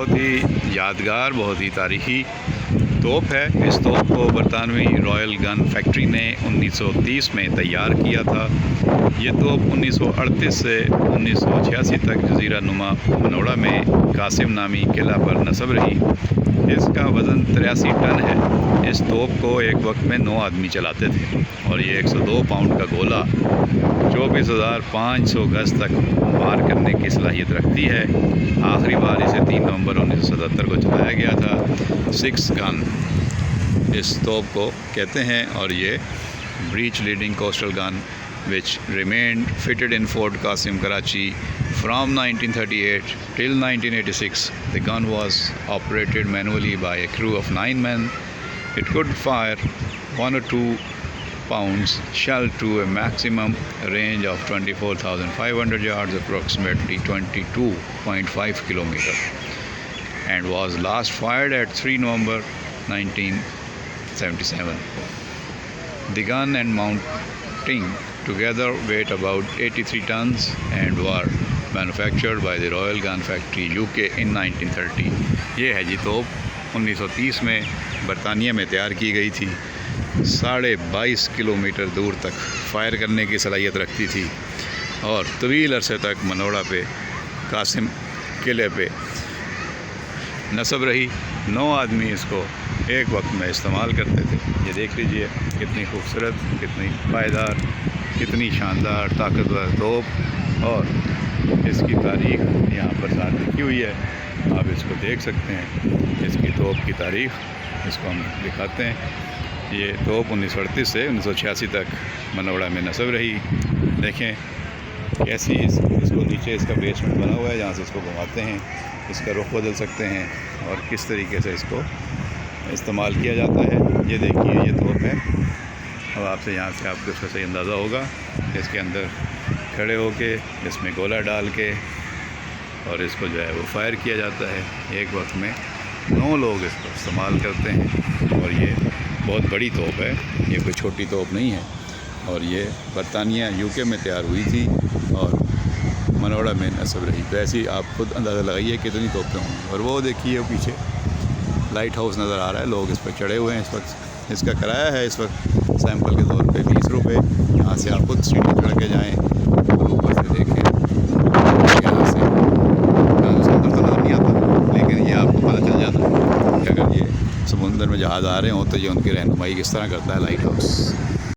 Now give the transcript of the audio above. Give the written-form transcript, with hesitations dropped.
बहुत ही यादगार, बहुत ही तारीख़ी तोप है। इस तोप को बरतानवी रॉयल गन फैक्ट्री ने 1930 में तैयार किया था। ये तोप 1938 से 1986 तक जज़ीरा नुमा मनोड़ा में कासिम नामी किला पर नस्ब रही। इसका वज़न 83 टन है। इस तोप को एक वक्त में 9 आदमी चलाते थे और ये 102 पाउंड का गोला 24,500 गज तक वार करने की सलाहियत रखती है। आखिरी बार इसे 3 नवंबर 1977 को चलाया गया था। 6 गन इस तोप को कहते हैं और ये breach leading coastal gun which remained fitted in Fort Qasim, Karachi from 1938 till 1986. The gun was operated manually by a crew of 9 men. It could fire 1 or 2 pounds shell to a maximum range of 24,500 yards, approximately 22.5 kilometers, and was last fired at 3 November 1977. The gun and mounting together weighed about 83 tons and were manufactured by the Royal Gun Factory UK in 1930. ये है जी तोप 1930 में बरतानिया में तैयार की गई थी। 22.5 किलोमीटर दूर तक फायर करने की सलाहियत रखती थी और तवील अरसे तक मनोड़ा पे कासिम किले पे नस्ब रही। 9 आदमी इसको एक वक्त में इस्तेमाल करते थे। ये देख लीजिए कितनी खूबसूरत, कितनी पायदार, कितनी शानदार ताकतवर तोप और इसकी तारीख़ यहाँ पर साथ लिखी हुई है। आप इसको देख सकते हैं, इसकी तोप की तारीख़ इसको हम दिखाते हैं। ये तोप 1938 से 1986 तक मनोड़ा में नस्ब रही। देखें कैसी इसको नीचे इसका बेसमेंट बना हुआ है जहाँ से इसको घुमाते हैं, इसका रुख बदल सकते हैं और किस तरीके से इसको इस्तेमाल किया जाता है। ये देखिए ये तोप है। अब आपसे यहाँ से आपको इसका सही अंदाज़ा होगा। इसके अंदर खड़े होके इसमें गोला डाल के और इसको जो है वो फायर किया जाता है। एक वक्त में 9 लोग इसको इस्तेमाल करते हैं और ये बहुत बड़ी तोप है, ये कोई छोटी तोप नहीं है। और ये बरतानिया यूके में तैयार हुई थी और मनोड़ा में नस्ब रही। तो ऐसी आप खुद अंदाज़ा लगाइए कितनी तोपें होंगी। और वो देखिए पीछे लाइट हाउस नज़र आ रहा है, लोग इस पर चढ़े हुए हैं इस वक्त। इसका किराया है इस वक्त सैंपल के तौर पे 20 रुपये। यहाँ से आप खुद सीढ़ी चढ़ के जाएँ और ऊपर से देखें। यहाँ से सुंदर तो नज़र नहीं आता, लेकिन ये आपको पता चल जाता है कि अगर ये समुंदर में जहाज़ आ रहे हों तो ये उनकी रहनुमाई किस तरह करता है लाइट हाउस।